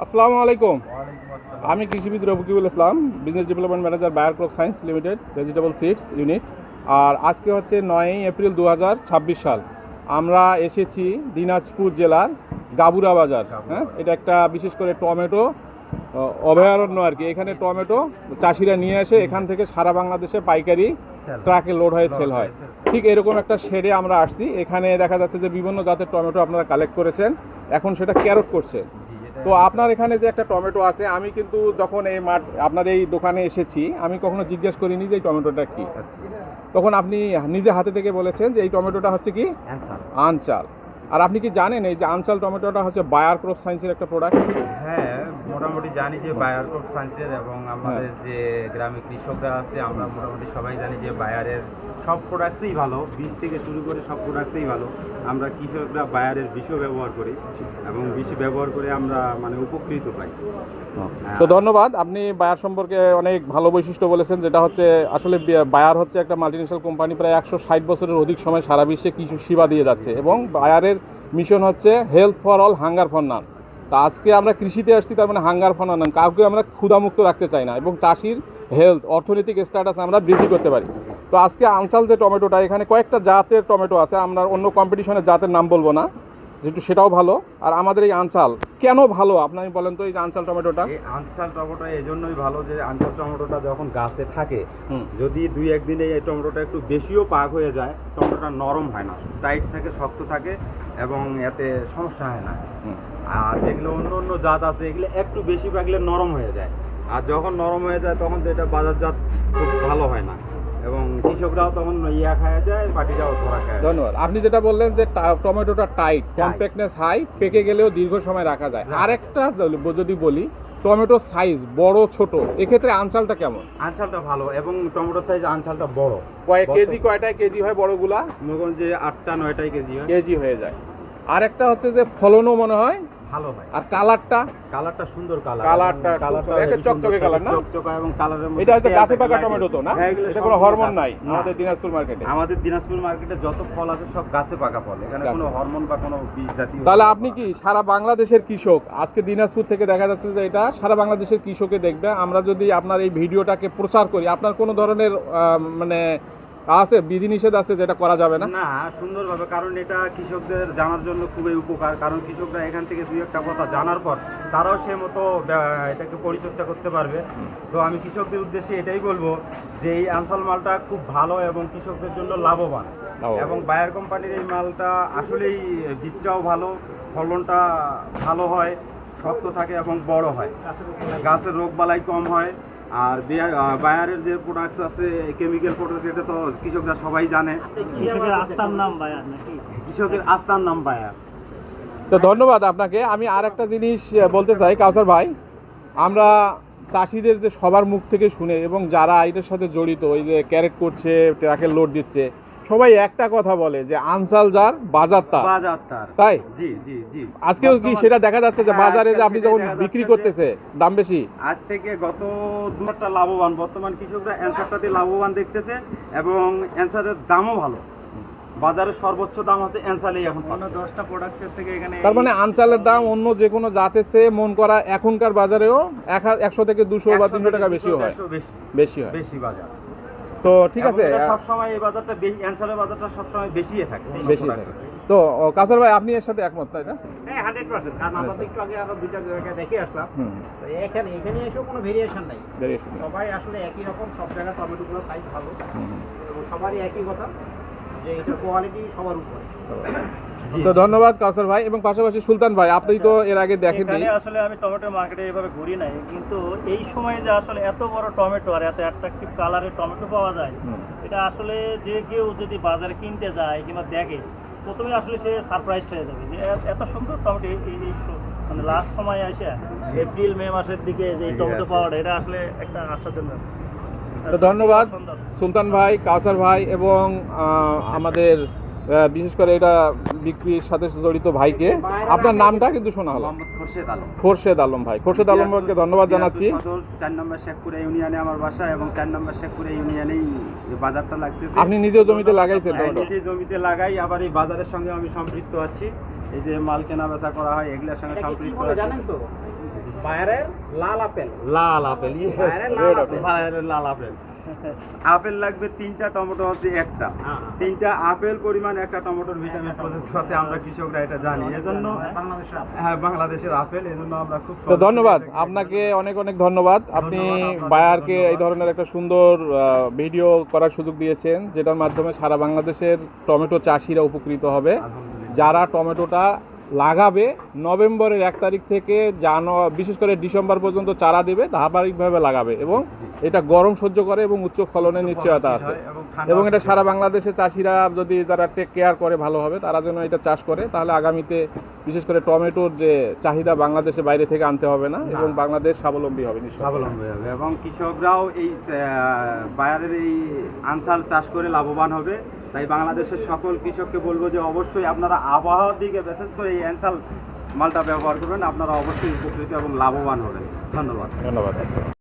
আসসালামু আলাইকুম। আমি কৃষিবিদ Rafiqul Islam, business development manager Bayer crop science limited, vegetable seeds unit. আর আজকে হচ্ছে 9ই এপ্রিল 2026 সাল। আমরা এসেছি দিনাজপুর জেলার গাবুরা বাজার। হ্যাঁ, এটা একটা বিশেষ করে টমেটো অভয়ারণ্য আর কি। এখানে টমেটো চাষিরা নিয়ে এসে এখান থেকে সারা বাংলাদেশে পাইকারি ট্রাকে লোড হয়ে সেল হয়। ঠিক এরকম একটা শেডে আমরা আসছি। এখানে দেখা যাচ্ছে যে বিভিন্ন জাতের টমেটো আপনারা কালেক্ট করেছেন, এখন সেটা ক্যারট করছে। তো আপনার এখানে যে একটা টমেটো আছে, আমি কিন্তু যখন এই আপনার এই দোকানে এসেছি আমি কখনো জিজ্ঞেস করিনি যে এই টমেটোটা কি। তখন আপনি নিজে হাতে থেকে বলেছেন যে এই টমেটোটা হচ্ছে কি আনচাল। আর আপনি কি জানেন এই যে আনচাল টমেটোটা হচ্ছে বায়ার ক্রপ সায়েন্সের একটা প্রোডাক্ট? হ্যাঁ, মোটামুটি জানি যে বায়ার ক্রপ সায়েন্সের, এবং আমাদের যে গ্রামে কৃষকরা আছে আমরা মোটামুটি সবাই জানি যে বায়ারের সব প্রোডাক্টসই ভালো, বীজ থেকে শুরু করে সব প্রোডাক্টসই ভালো। আমরা কৃষকরা বায়ারের বিষও ব্যবহার করি এবং বিষ ব্যবহার করে আমরা মানে উপকৃত পাই। তো ধন্যবাদ, আপনি বায়ার সম্পর্কে অনেক ভালো বৈশিষ্ট্য বলেছেন, যেটা হচ্ছে আসলে বায়ার হচ্ছে একটা মাল্টিনেশনাল কোম্পানি, প্রায় 160 বছরের অধিক সময় সারা বিশ্বে কৃষি সেবা দিয়ে যাচ্ছে এবং বায়ারের মিশন হচ্ছে health for all, hunger for none. তা আজকে আমরা কৃষিতে আসছি, তার মানে হাঙ্গার ফর নান, কাউকে আমরা ক্ষুধামুক্ত রাখতে চাই না এবং চাষির হেলথ, অর্থনৈতিক স্ট্যাটাস আমরা বৃদ্ধি করতে পারি। তো আজকে আনচাল যে টমেটোটা, এখানে কয়েকটা জাতের টমেটো আছে, আমরা অন্য কম্পিটিশনের জাতের নাম বলবো না, যেহেতু সেটাও ভালো। আর আমাদের এই আনচাল কেন ভালো আপনি বলেন তো? এই যে আনচাল টমেটোটা, এই আনচাল টমেটো এই জন্যই ভালো যে আনচাল টমেটোটা যখন গাছে থাকে, যদি 2-1 দিনে এই টমেটোটা একটু বেশিও পাক হয়ে যায়, টমেটোটা নরম হয় না, টাইট থাকে, শক্ত থাকে এবং এতে সমস্যা হয় না। আর যেগুলো অন্য অন্য জাত আছে এগুলো একটু বেশি পাকলে নরম হয়ে যায়, আর যখন নরম হয়ে যায় তখন তো এটা বাজারজাত খুব ভালো হয় না এবং কৃষকরাও তখন খাওয়া যায়, পাটিরাও ধরা খায়। ধন্যবাদ। আপনি যেটা বললেন যে টমেটোটা টাইট, কম্প্যাক্টনেস হাই, পেকে গেলেও দীর্ঘ সময় রাখা যায়। আরেকটা যদি বলি, টমেটো সাইজ বড় ছোট, এক্ষেত্রে আনচালটা কেমন? আনচালটা ভালো এবং টমেটো সাইজ আনচালটা বড়। কয়টায় কেজি হয় বড়গুলা? মনে করেন যে 8-9টাই কেজি হয়ে যায়। আরেকটা হচ্ছে যে ফলনও মনে হয় ভালো হয়। আর কালারটা সুন্দর কালারটা একটা চকচকে কালার না? চকচকে এবং কালারের মধ্যে এটা হচ্ছে গাছে পাকা টমেটো তো না? এটা কোনো হরমোন নাই না। আমাদের দিনাজপুর মার্কেটে যত ফল আছে সব গাছে পাকা ফল, এখানে কোনো হরমোন বা কোনো বীজ জাতীয়। তাহলে আপনি কি সারা বাংলাদেশের কৃষক, আজকে দিনাজপুর থেকে দেখা যাচ্ছে যে এটা সারা বাংলাদেশের কৃষকে দেখবে, আমরা যদি আপনার এই ভিডিওটাকে প্রচার করি, আপনার কোনো ধরনের মানে আছে বিধিনিষেধ আছে যেটা করা যাবে না? না, সুন্দরভাবে, কারণ এটা কৃষকদের জানার জন্য খুবই উপকার, কারণ কৃষকরা এখান থেকে 2-1টা কথা জানার পর তারাও সে মতো এটাকে পরিচর্যা করতে পারবে। তো আমি কৃষকদের উদ্দেশ্যে এটাই বলবো যে এই আনসাল মালটা খুব ভালো এবং কৃষকদের জন্য লাভবান। এবং বায়ার কোম্পানির এই মালটা আসলেই বীজটাও ভালো, ফলনটা ভালো হয়, শক্ত থাকে এবং বড় হয়, গাছের রোগবালাই কম হয়। আর বায়ারের যে প্রোডাক্টস আছে, কেমিক্যাল প্রোডাক্ট, এটা তো কৃষকরা সবাই জানে। কৃষকের আস্থার নাম বায়ার। তো ধন্যবাদ আপনাকে। আমি আর একটা জিনিস বলতে চাই কাউসার ভাই, আমরা চাষিদের যে সবার মুখ থেকে শুনে এবং যারা এটার সাথে জড়িত, ওই যে ক্যারেট করছে, ট্রাকের লোড দিচ্ছে, সবাই একটা কথা বলে যে আনসাল যার বাজার তার, তাই? জি জি জি। আজকেও কি সেটা দেখা যাচ্ছে যে বাজারে যে আপনি যখন বিক্রি করতেছে দাম বেশি? আজ থেকে গত 2টা লাভবান, বর্তমান কৃষকরা অ্যান্সারটাতে লাভবান দেখতেছে এবং অ্যান্সারের দামও ভালো। বাজারের সর্বোচ্চ দাম আছে অ্যান্সালেই এখন, অন্য 10টা প্রোডাক্টের থেকে এখানে। তার মানে আনচালের দাম অন্য যে কোনো জাতের চেয়ে মন করা এখনকার বাজারেও 100 থেকে 200 বা 300 টাকা বেশিও হয়, বেশি হয়, বেশি বাজার। তো ঠিক আছে, সবসময় এই বাজারটা বেশি, অ্যান্সারের বাজারটা সবসময় বেশি থাকে, বেশি থাকে। তো কাউসার ভাই আপনি এর সাথে একমত, তাই না? হ্যাঁ, 100%। কারণ আমরা তো একটু আগে আরো 2টা জায়গা দেখে আসলাম, তো এখানে এসেও কোনো ভেরিয়েশন নাই, সবাই আসলে একই রকম, সব জায়গায় টমেটোগুলো সাইজ ভালো এবং সবারই একই কথা যে এটার কোয়ালিটি সবার উপরে। তো ধন্যবাদ কাউসার ভাই। এবং পাশাপাশি সুলতান ভাই, আপনি তো এর আগে দেখেননি। আসলে আমি টমেটো মার্কেটে এভাবে ঘুরি নাই, কিন্তু এই সময়ে যে আসলে এত বড় টমেটো আর এত অ্যাট্রাকটিভ কালারের টমেটো পাওয়া যায়, এটা আসলে যে কেউ যদি বাজারে কিনতে যায় কিংবা দেখে, প্রথমে আসলে সে সারপ্রাইজ হয়ে যাবে যে এত সুন্দর টমেটো এই মানে লাস্ট সময় এসে এপ্রিল মে মাসের দিকে যে টমেটো পাওয়াটা, এটা আসলে একটা আশ্চর্যজনক। তো ধন্যবাদ সুলতান ভাই, কাউসার ভাই এবং আমাদের বিশেষ করে এটা বিক্রির সাথে জড়িত ভাইকে। আপনার নামটা কিন্তু শোনা হলো, খোরশেদ আলম ভাই। খোরশেদ আলম ভাইকে ধন্যবাদ জানাচ্ছি। 4 নম্বর শেখপুরা ইউনিয়নে আমার বাসা এবং 4 নম্বর শেখপুরা ইউনিয়নেই বাজারটা লাগতেছে। আপনি নিজেও জমিতে লাগাইছেন? নিজে জমিতে লাগাই, আবার এই বাজারের সঙ্গে আমি সম্পৃক্ত আছি। এই যে মাল কেনা বেচা করা হয় এগুলোর সঙ্গে সম্পৃক্ত আছি। লাল আপেল বায়ারের লাল আপেল আপেল লাগবে 3টা, টমেটো হচ্ছে 1টা। 3টা আপেল পরিমাণ 1টা টমেটোর ভিটামিন প্রযুক্ত আছে, আমরা কৃষকরা এটা জানি। এজন্য হ্যাঁ, বাংলাদেশের আপেল, এজন্য আমরা খুব তো ধন্যবাদ আপনাকে, অনেক অনেক ধন্যবাদ। আপনি বায়ারকে এই ধরনের একটা সুন্দর ভিডিও করার সুযোগ দিয়েছেন, যেটার মাধ্যমে সারা বাংলাদেশের টমেটো চাষিরা উপকৃত হবে। যারা টমেটোটা লাগাবে নভেম্বরের 1 তারিখ থেকে বিশেষ করে ডিসেম্বর পর্যন্ত চারা দেবে, ধারাবাহিকভাবে লাগাবে এবং এটা গরম সহ্য করে এবং উচ্চ ফলনের নিশ্চয়তা আছে। এবং এটা সারা বাংলাদেশে চাষিরা যদি যারা টেক কেয়ার করে ভালো হবে, তারা যেন এটা চাষ করে, তাহলে আগামীতে বিশেষ করে টমেটোর যে চাহিদা বাংলাদেশে বাইরে থেকে আনতে হবে না এবং বাংলাদেশ স্বাবলম্বী হবে নিশ্চয়ই। স্বাবলম্বী হবে এবং কৃষকরাও এই বায়ারের এই আনসার চাষ করে লাভবান হবে। তাই বাংলাদেশের সকল কৃষককে বলবো যে অবশ্যই আপনারা আবহাওয়ার দিকে বিশেষ করে এই অ্যানসাল মালটা ব্যবহার করবেন, আপনারা অবশ্যই উপকৃত এবং লাভবান হবেন। ধন্যবাদ।